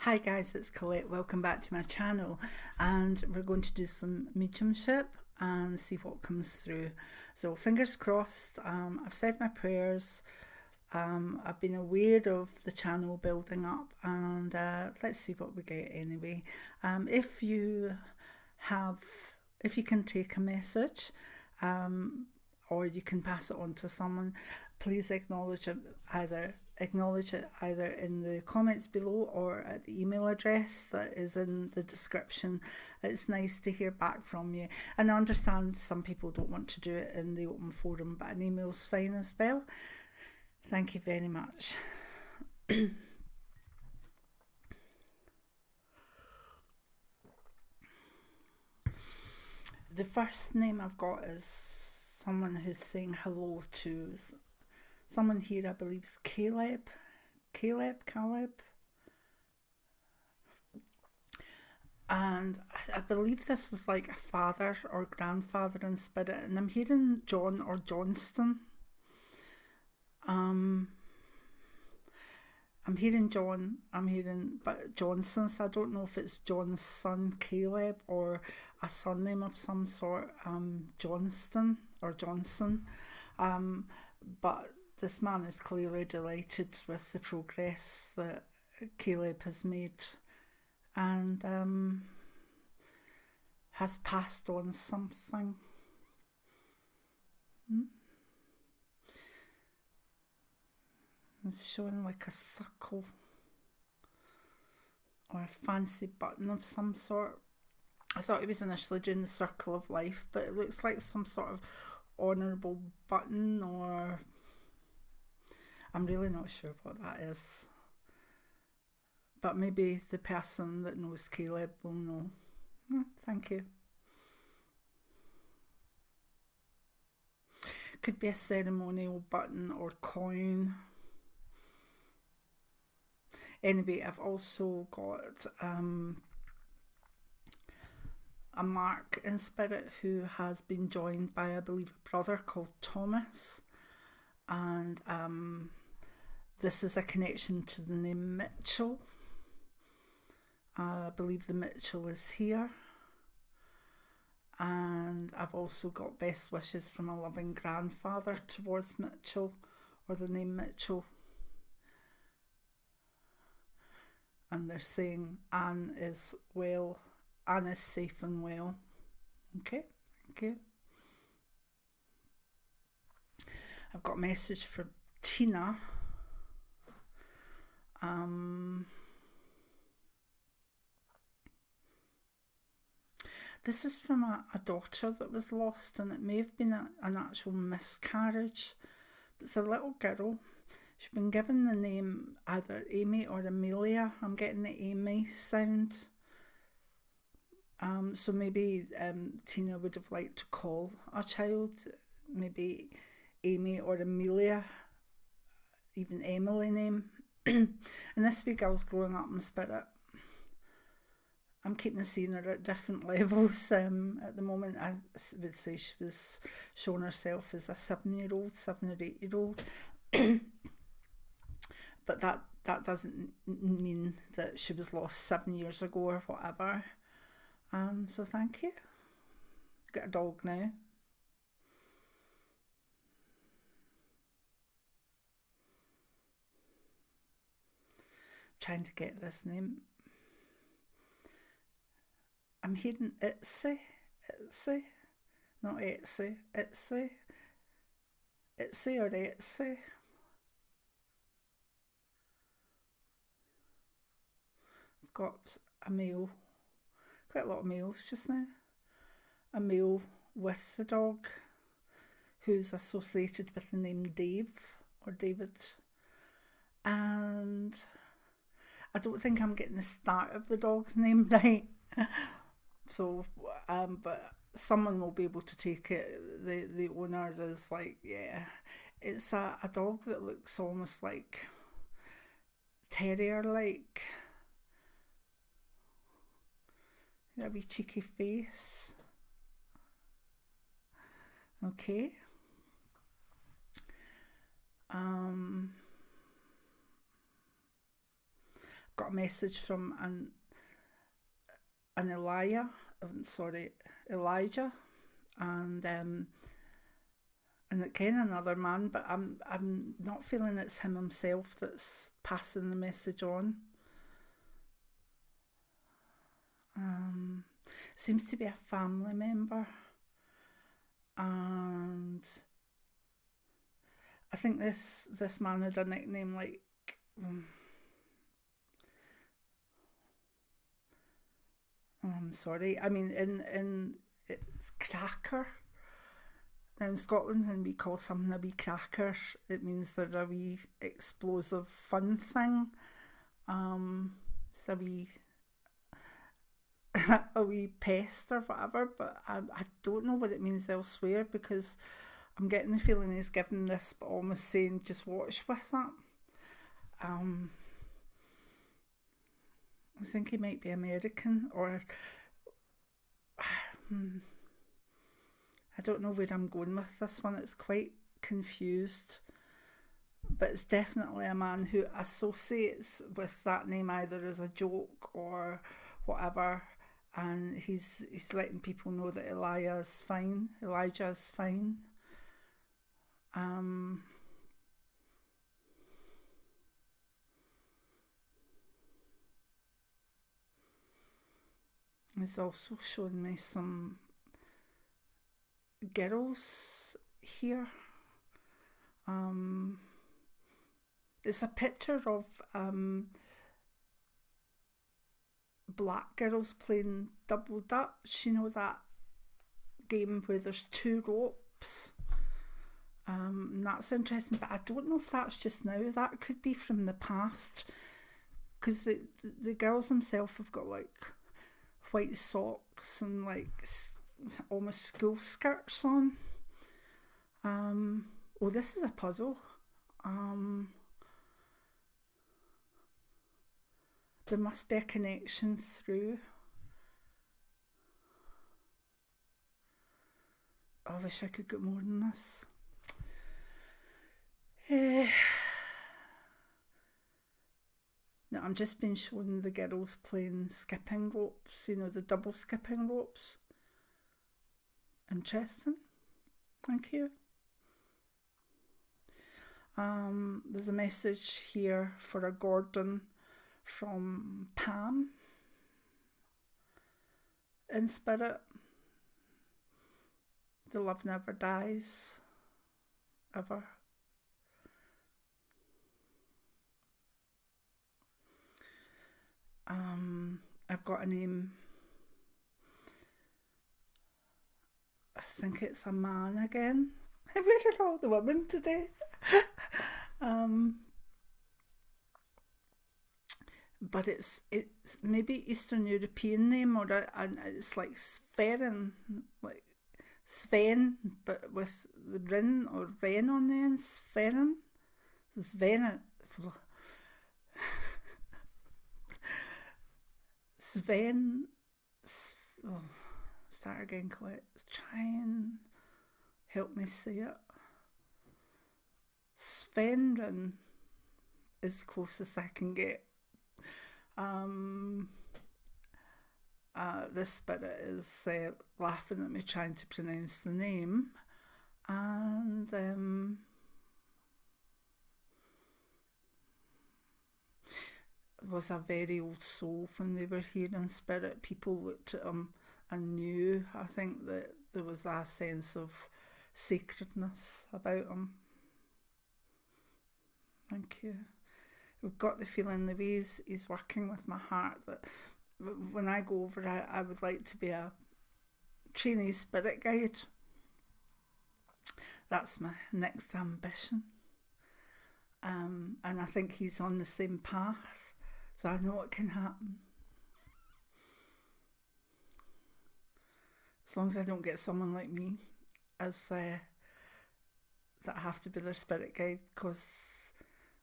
Hi guys, it's Colette. Welcome back to my channel, and we're going to do some mediumship and see what comes through. So fingers crossed. I've said my prayers. I've been aware of the channel building up, and let's see what we get anyway. If you can take a message, or you can pass it on to someone, please acknowledge it either in the comments below or at the email address that is in the description. It's nice to hear back from you, and I understand some people don't want to do it in the open forum, but an email's fine as well. Thank you very much. The first name I've got is someone who's saying hello to someone here. I believe is Caleb. And I believe this was like a father or grandfather in spirit, and I'm hearing John or Johnston. I'm hearing John, but Johnson, so I don't know if it's John's son Caleb or a surname of some sort, Johnston or Johnson. But this man is clearly delighted with the progress that Caleb has made, and has passed on something. It's showing like a circle or a fancy button of some sort. I thought he was initially doing the circle of life, but it looks like some sort of honourable button, or I'm really not sure what that is. But maybe the person that knows Caleb will know. Thank you. Could be a ceremonial button or coin. Anyway, I've also got a Mark in spirit who has been joined by, I believe, a brother called Thomas, and this is a connection to the name Mitchell. I believe the Mitchell is here, and I've also got best wishes from a loving grandfather towards Mitchell, or the name Mitchell. And they're saying Anne is well, Anne is safe and well. Okay, thank you. I've got a message for Tina. This is from a daughter that was lost, and it may have been an actual miscarriage, but it's a little girl. She's been given the name either Amy or Amelia. I'm getting the Amy sound. So maybe Tina would have liked to call a child, maybe Amy or Amelia, even Emily name. And this wee girl's growing up in spirit. I'm keeping seeing her at different levels. At the moment, I would say she was showing herself as a 7-year-old, 7 or 8-year-old. But that doesn't mean that she was lost 7 years ago or whatever. So thank you. Got a dog now. Trying to get this name. I'm hearing Itsy, not Etsy, Itsy or Etsy. I've got a male, quite a lot of males just now. A male with the dog who's associated with the name Dave or David. And I don't think I'm getting the start of the dog's name right. So, but someone will be able to take it. The owner is like, yeah, it's a dog that looks almost like terrier-like. A wee cheeky face. Okay. got a message from an Elijah, and again another man, but I'm not feeling it's him himself that's passing the message on. Seems to be a family member, and I think this man had a nickname like I'm sorry. I mean, in it's cracker. Now in Scotland, when we call something a wee cracker, it means they're a wee explosive fun thing. It's a wee a wee pest or whatever, but I don't know what it means elsewhere, because I'm getting the feeling he's giving this but almost saying just watch with that. I think he might be American, or I don't know where I'm going with this one. It's quite confused, but it's definitely a man who associates with that name either as a joke or whatever, and he's letting people know that Elijah is fine. He's also showing me some girls here. It's a picture of black girls playing double dutch, you know, that game where there's two ropes. And that's interesting, but I don't know if that's just now. That could be from the past, because the girls themselves have got like white socks and like almost school skirts on. Oh, this is a puzzle. There must be a connection through. I wish I could get more than this. No, I'm just been shown the girls playing skipping ropes, you know, the double skipping ropes. Interesting. Thank you. There's a message here for a Gordon from Pam in spirit. The love never dies, ever. I've got a name. I think it's a man again. Where are all the women today? But it's maybe Eastern European name, or and it's like Sven, like Sven, but with the rin or ren on the end. Sven. Sven. Oh, start again, Colette. Try and help me say it. Svenrin is the closest I can get. This spirit is laughing at me trying to pronounce the name, and it was a very old soul when they were here in spirit. People looked at him and knew, I think, that there was a sense of sacredness about him. Thank you. We've got the feeling the way he's working with my heart, that when I go over, I would like to be a trainee spirit guide. That's my next ambition. And I think he's on the same path, so I know it can happen. As long as I don't get someone like me as that I have to be their spirit guide, because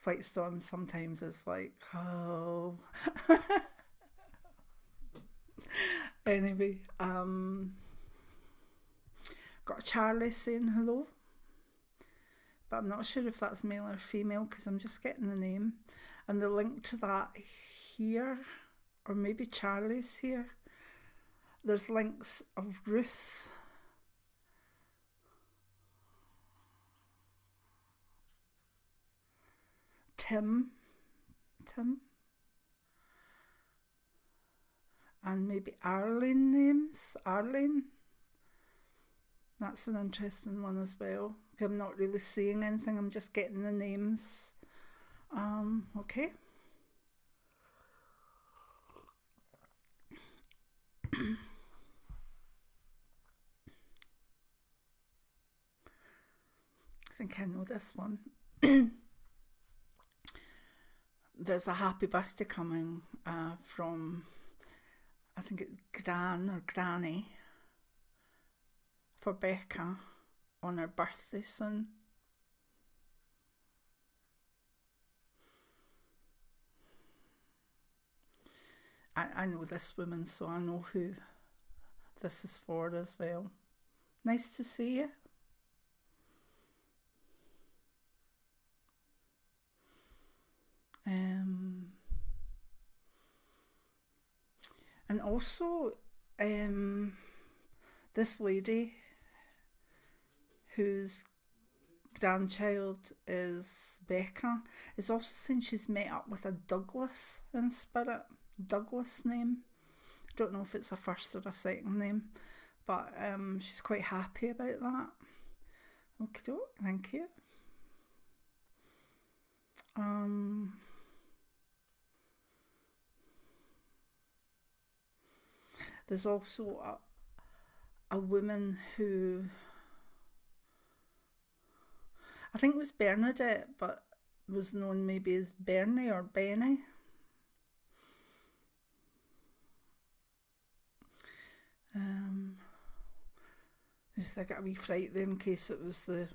White Storm sometimes is like, oh. Anyway, got Charlie saying hello, but I'm not sure if that's male or female because I'm just getting the name. And the link to that here, or maybe Charlie's here. There's links of Ruth, Tim, and maybe Arlene names. Arlene, that's an interesting one as well. I'm not really seeing anything, I'm just getting the names. Okay. I think I know this one. There's a happy birthday coming from, I think it's Gran or Granny, for Becca on her birthday soon. I know this woman, so I know who this is for as well. Nice to see you. And also, this lady whose grandchild is Becca is also saying she's met up with a Douglas in spirit. Douglas name. Don't know if it's a first or a second name, but she's quite happy about that. Okay, thank you. There's also a woman who I think was Bernadette, but was known maybe as Bernie or Benny. I got a wee fright there in case it was the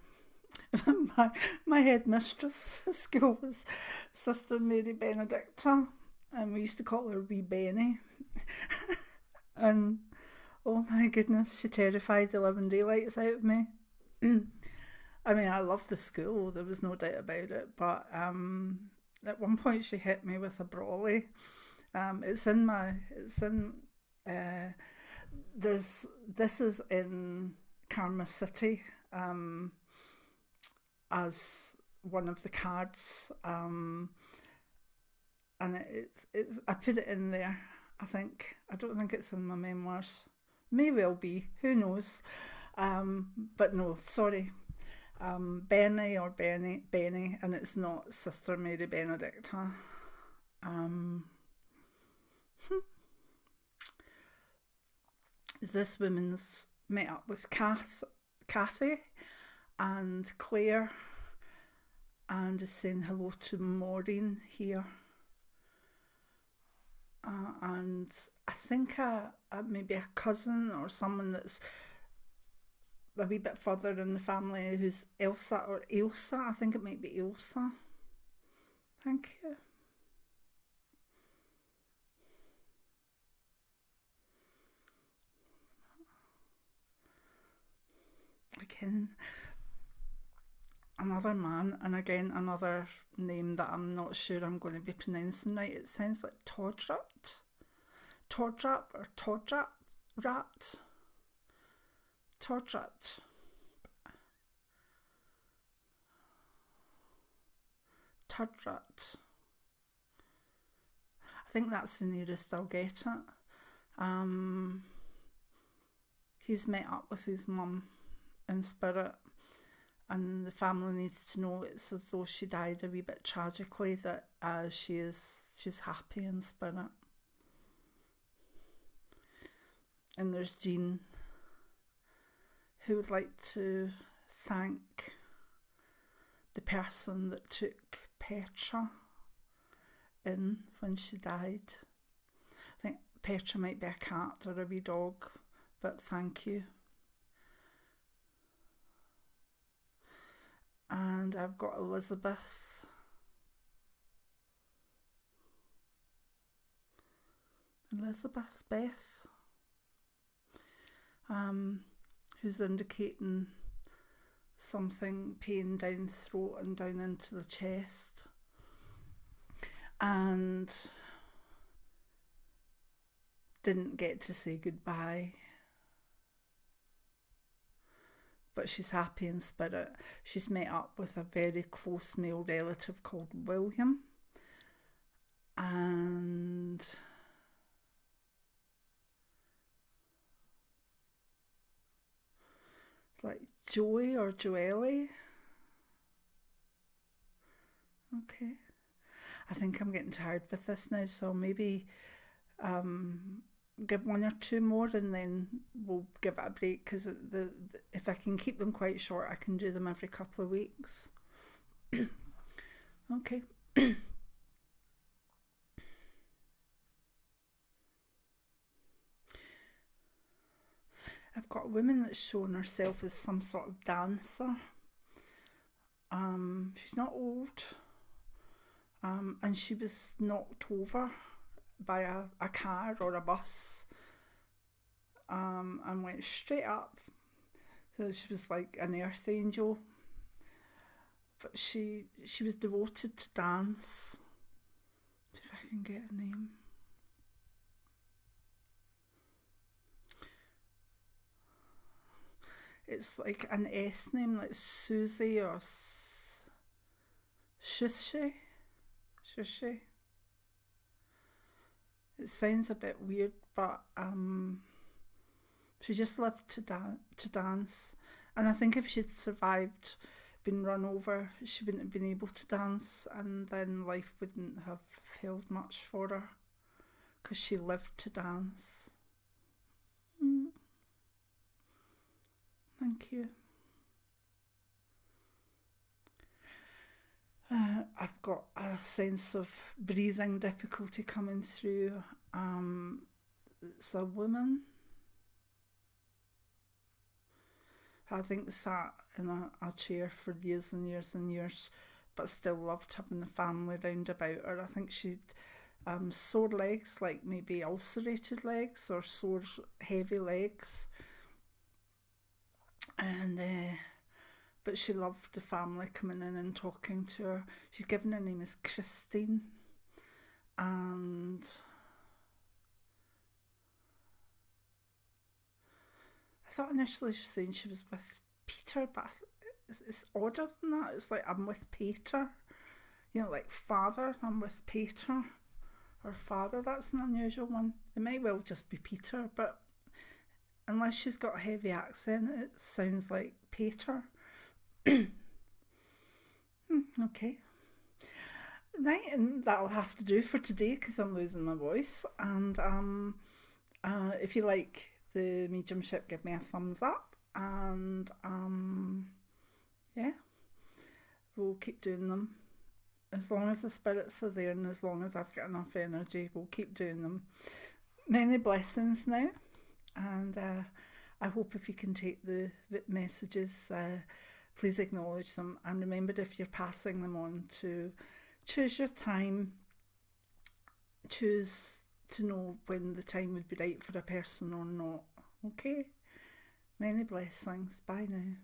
my headmistress at school was Sister Mary Benedicta, and we used to call her Wee Benny. And oh my goodness, she terrified the living daylights out of me. I mean, I loved the school, there was no doubt about it, but at one point she hit me with a brolly. This is in Karma City as one of the cards, and it's I put it in there. I don't think it's in my memoirs. May well be, who knows? But no, sorry. Benny or Benny, and it's not Sister Mary Benedicta. This woman's met up with Kathy and Claire, and is saying hello to Maureen here. And I think maybe a cousin or someone that's a wee bit further in the family who's Elsa or Elsa. I think it might be Elsa. Thank you. Again, another man, and again another name that I'm not sure I'm going to be pronouncing right. It sounds like Todrat or Todrat. I think that's the nearest I'll get it. He's met up with his mum in spirit, and the family needs to know it's as though she died a wee bit tragically, that she's happy in spirit. And there's Jean, who would like to thank the person that took Petra in when she died. I think Petra might be a cat or a wee dog, but thank you. And I've got Elizabeth. Beth. Who's indicating something pain down throat and down into the chest. and didn't get to say goodbye. But she's happy in spirit. She's met up with a very close male relative called William. And like Joey or Joelle. Okay. I think I'm getting tired with this now, so maybe give one or two more and then we'll give it a break, because if I can keep them quite short, I can do them every couple of weeks. Okay. I've got a woman that's shown herself as some sort of dancer. She's not old. And she was knocked over by a car or a bus, and went straight up. So she was like an earth angel. But she was devoted to dance. See if I can get a name. It's like an S name, like Susie or Shushi. It sounds a bit weird, but she just lived to dance. And I think if she'd survived being run over, she wouldn't have been able to dance, and then life wouldn't have held much for her, because she lived to dance. Thank you. I've got a sense of breathing difficulty coming through. It's a woman. I think sat in a chair for years and years and years, but still loved having the family round about her. I think she'd sore legs, like maybe ulcerated legs or sore heavy legs. And but she loved the family coming in and talking to her. She's given her name as Christine, and I thought initially she was saying she was with Peter, but it's odder than that. It's like, I'm with Peter, like father, I'm with Peter, or father. That's an unusual one. It might well just be Peter, but unless she's got a heavy accent, it sounds like Peter. Okay. Right, and that'll have to do for today, because I'm losing my voice. And if you like the mediumship, give me a thumbs up. And yeah, we'll keep doing them. As long as the spirits are there and as long as I've got enough energy, we'll keep doing them. Many blessings now. And I hope if you can take the messages, please acknowledge them. And remember, if you're passing them on, to choose your time. Choose to know when the time would be right for a person or not. Okay? Many blessings. Bye now.